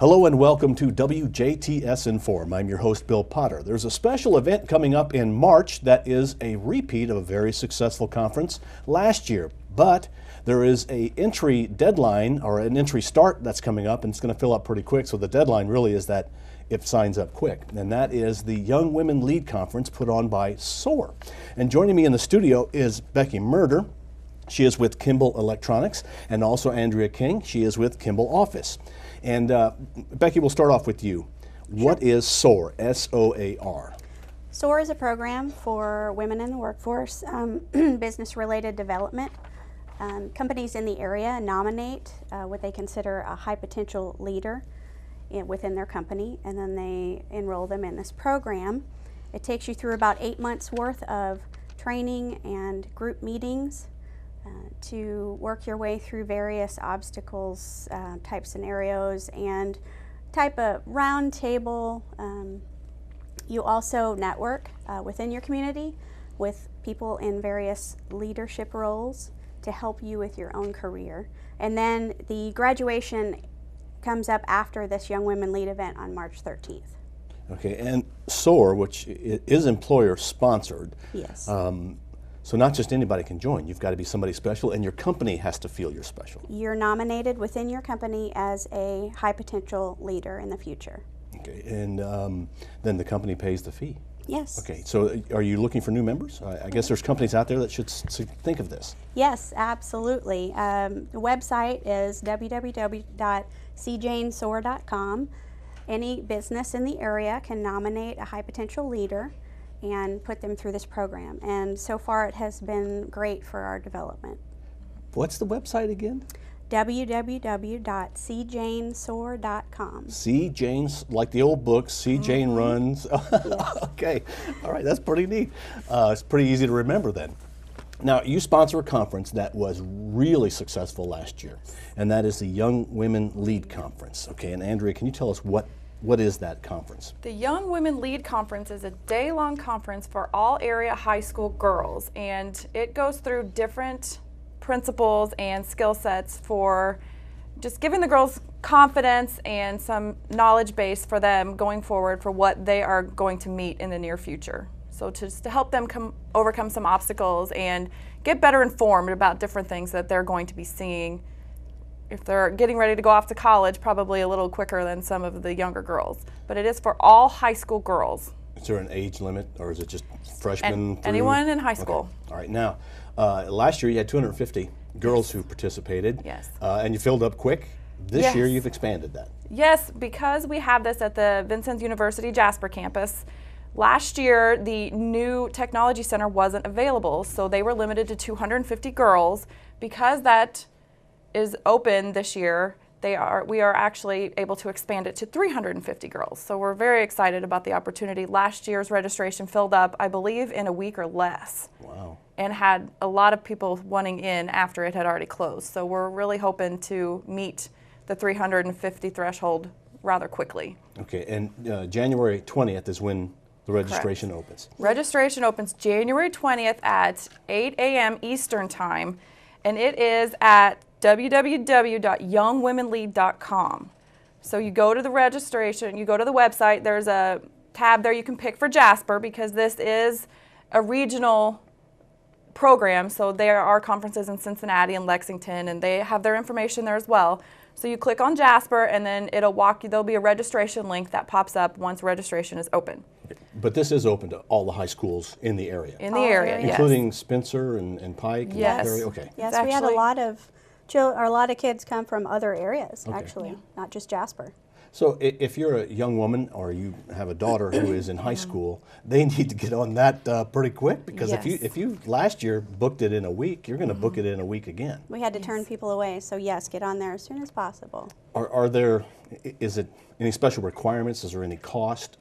Hello and welcome to WJTS in.form. I'm your host, Bill Potter. There's a special event coming up in March that is a repeat of a very successful conference last year, but there is an entry deadline or an entry start that's coming up, and it's going to fill up pretty quick. So the deadline really is that it signs up quick, and that is the Young Women Lead Conference put on by SOAR. And joining me in the studio is Becky Merder. She is with Kimball Electronics, and also Andrea King. She is with Kimball Office. And Becky, we'll start off with you. Sure. What is SOAR, S-O-A-R? SOAR is a program for women in the workforce, business-related development. Companies in the area nominate what they consider a high potential leader within their company, and then they enroll them in this program. It takes you through about 8 months worth of training and group meetings to work your way through various obstacles, type scenarios, and type of round table. You also network within your community with people in various leadership roles to help you with your own career. And then the graduation comes up after this Young Women Lead event on March 13th. Okay, and SOAR, which is employer sponsored. Yes. So not just anybody can join. You've got to be somebody special, and your company has to feel you're special. You're nominated within your company as a high potential leader in the future. Okay, and then the company pays the fee. Yes. Okay, so are you looking for new members? I guess there's companies out there that should think of this. Yes, absolutely. The website is www.cjanesoar.com. Any business in the area can nominate a high potential leader and put them through this program. And so far it has been great for our development. What's the website again? www.cjanesoar.com. C. Jane's, like the old book, C. Jane Runs. Yes. Okay, all right, that's pretty neat. It's pretty easy to remember then. Now, you sponsor a conference that was really successful last year, and that is the Young Women Lead Conference. Okay, and Andrea, can you tell us what is that conference? The Young Women Lead Conference is a day-long conference for all area high school girls, and it goes through different principles and skill sets for just giving the girls confidence and some knowledge base for them going forward for what they are going to meet in the near future. So to help them overcome some obstacles and get better informed about different things that they're going to be seeing if they're getting ready to go off to college, probably a little quicker than some of the younger girls. But it is for all high school girls. Is there an age limit, or is it just freshmen? Anyone in high school. Okay. All right, now, last year you had 250 girls who participated. Yes. And you filled up quick. This year you've expanded that. Yes, because we have this at the Vincennes University Jasper campus. Last year, the new technology center wasn't available, so they were limited to 250 girls. Because that is open this year, we are actually able to expand it to 350 girls. So we're very excited about the opportunity. Last year's registration filled up, I believe, in a week or less. Wow. And had a lot of people wanting in after it had already closed. So we're really hoping to meet the 350 threshold rather quickly. Okay, and January 20th is when the registration opens. Registration opens January 20th at 8 a.m. Eastern Time, and it is at www.youngwomenlead.com. So you go to the registration, you go to the website, there's a tab there you can pick for Jasper because this is a regional program, so there are conferences in Cincinnati and Lexington, and they have their information there as well. So you click on Jasper, and then it'll walk you, there'll be a registration link that pops up once registration is open. But this is open to all the high schools in the area? In the area, yes. Including Spencer and Pike? Yes. And okay. Yes, we had a lot of kids come from other areas, actually, not just Jasper. So if you're a young woman or you have a daughter who is in high school, they need to get on that pretty quick, because if you last year booked it in a week, you're going to book it in a week again. We had to turn people away, so yes, get on there as soon as possible. Is it any special requirements? Is there any cost?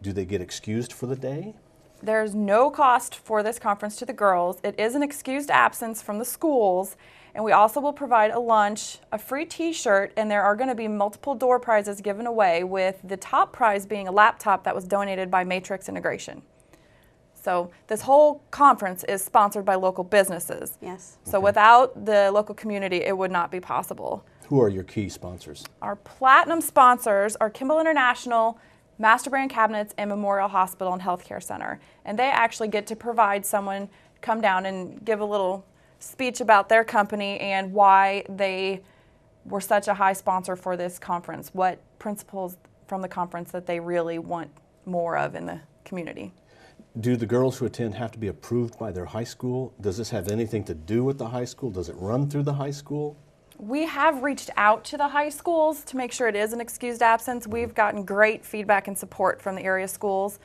Do they get excused for the day? There's no cost for this conference to the girls. It is an excused absence from the schools, and we also will provide a lunch, a free t-shirt, and there are going to be multiple door prizes given away, with the top prize being a laptop that was donated by Matrix Integration. So this whole conference is sponsored by local businesses. Yes. So without the local community, it would not be possible. Who are your key sponsors? Our platinum sponsors are Kimball International, Master Brand Cabinets, and Memorial Hospital and Healthcare Center. And they actually get to provide someone come down and give a little speech about their company and why they were such a high sponsor for this conference, what principles from the conference that they really want more of in the community. Do the girls who attend have to be approved by their high school? Does this have anything to do with the high school? Does it run through the high school? We have reached out to the high schools to make sure it is an excused absence. We've gotten great feedback and support from the area schools.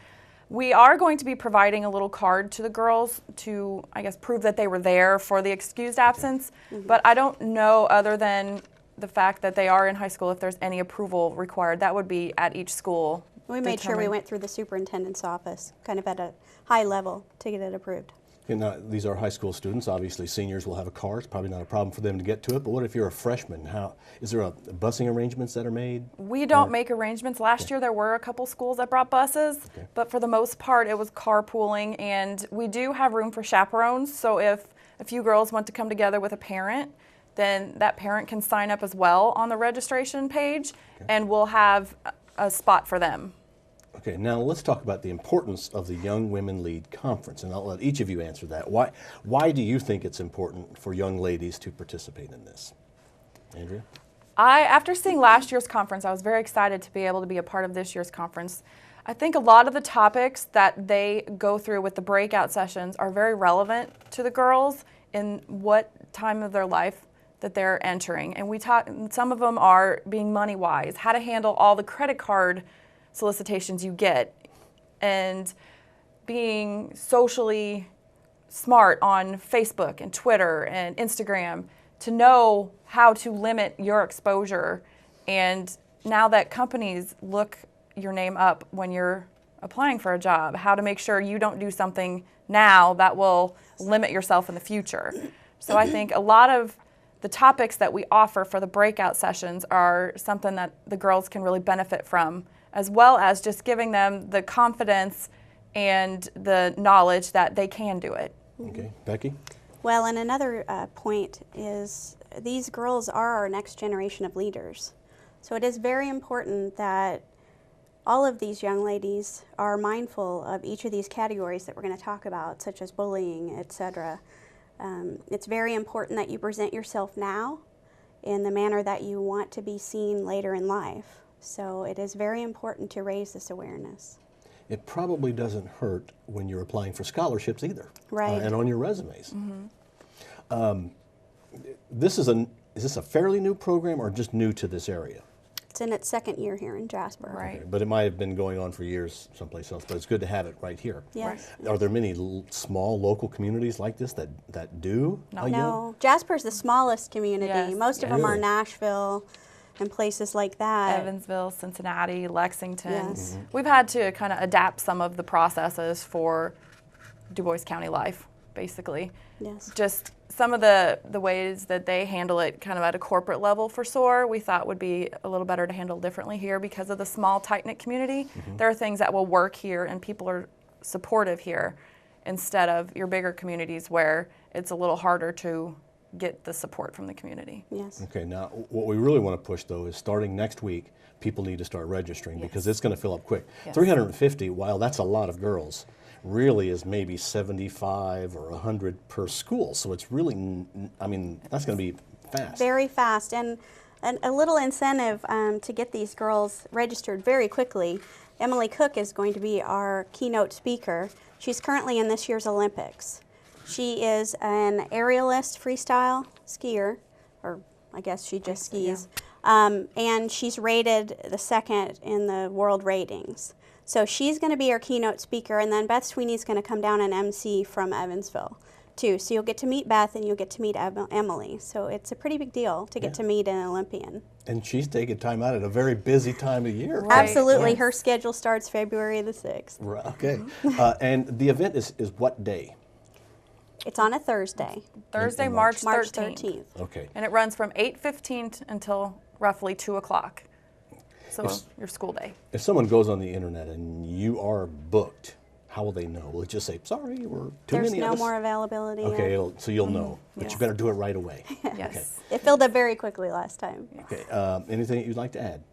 We are going to be providing a little card to the girls to, I guess, prove that they were there for the excused absence. But I don't know, other than the fact that they are in high school, if there's any approval required. That would be at each school. We made sure we went through the superintendent's office, kind of at a high level, to get it approved. And now, these are high school students. Obviously, seniors will have a car. It's probably not a problem for them to get to it. But what if you're a freshman? Is there busing arrangements that are made? We don't make arrangements. Last year, there were a couple schools that brought buses, but for the most part, it was carpooling. And we do have room for chaperones. So if a few girls want to come together with a parent, then that parent can sign up as well on the registration page, and we'll have a spot for them. Okay, now let's talk about the importance of the Young Women Lead Conference, and I'll let each of you answer that. Why do you think it's important for young ladies to participate in this? Andrea? After seeing last year's conference, I was very excited to be able to be a part of this year's conference. I think a lot of the topics that they go through with the breakout sessions are very relevant to the girls in what time of their life that they're entering. And some of them are being money-wise, how to handle all the credit card solicitations you get, and being socially smart on Facebook and Twitter and Instagram to know how to limit your exposure. And now that companies look your name up when you're applying for a job, how to make sure you don't do something now that will limit yourself in the future. So I think a lot of the topics that we offer for the breakout sessions are something that the girls can really benefit from, as well as just giving them the confidence and the knowledge that they can do it. Okay, Becky? Well, and another point is these girls are our next generation of leaders. So it is very important that all of these young ladies are mindful of each of these categories that we're going to talk about, such as bullying, etc. It's very important that you present yourself now in the manner that you want to be seen later in life. So it is very important to raise this awareness. It probably doesn't hurt when you're applying for scholarships either. Right. And on your resumes. Mm-hmm. Is this a fairly new program or just new to this area? It's in its second year here in Jasper. Right. Okay, but it might have been going on for years someplace else, but it's good to have it right here. Yes. Right. Are there many small local communities like this that do? No, Jasper's the smallest community. Yes. Most of them are Really? Nashville and places like that. Evansville, Cincinnati, Lexington. Yes. We've had to kind of adapt some of the processes for Du Bois County life, basically. Yes. Just some of the ways that they handle it kind of at a corporate level for SOAR, we thought would be a little better to handle differently here because of the small, tight-knit community. Mm-hmm. There are things that will work here and people are supportive here instead of your bigger communities where it's a little harder to get the support from the community. Yes. Okay, now what we really want to push though is starting next week, people need to start registering because it's going to fill up quick. Yes. 350, while that's a lot of girls, really is maybe 75 or 100 per school. So it's really, I mean, that's going to be fast. Very fast. And a little incentive to get these girls registered very quickly. Emily Cook is going to be our keynote speaker. She's currently in this year's Olympics. She is an aerialist freestyle skier, or I guess she just skis. Yeah. And she's rated the second in the world ratings. So she's going to be our keynote speaker, and then Beth Sweeney's going to come down and MC from Evansville, too. So you'll get to meet Beth, and you'll get to meet Emily. So it's a pretty big deal to get to meet an Olympian. And she's taking time out at a very busy time of year. Right. Absolutely. Yes. Her schedule starts February the 6th. Right. Okay. And the event is what day? It's on a Thursday. Thursday, In March March 13th. 13th. Okay. And it runs from 8:15 until roughly 2 o'clock. So your school day. If someone goes on the internet and you are booked, How will they know? Will it just say, sorry, we're too There's many of no us? more availability. Okay, so you'll know, but you Yes. better do it right away. Yes. It filled up very quickly last time. Okay, anything that you'd like to add?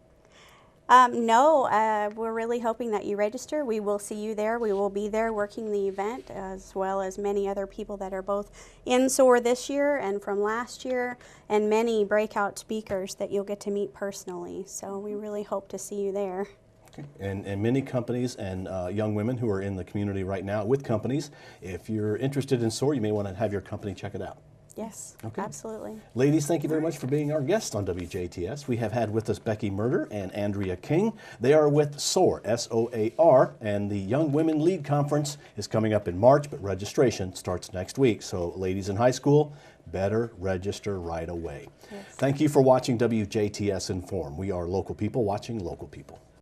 No, we're really hoping that you register. We will see you there. We will be there working the event, as well as many other people that are both in SOAR this year and from last year, and many breakout speakers that you'll get to meet personally. So we really hope to see you there. Okay. And many companies and young women who are in the community right now with companies, if you're interested in SOAR, you may want to have your company check it out. Yes, Okay. absolutely. Ladies, thank you very much for being our guests on WJTS. We have had with us Becky Merder and Andrea King. They are with SOAR, S-O-A-R, and the Young Women Lead Conference is coming up in March, but registration starts next week. So ladies in high school, better register right away. Yes. Thank you for watching WJTS in.form. We are local people watching local people.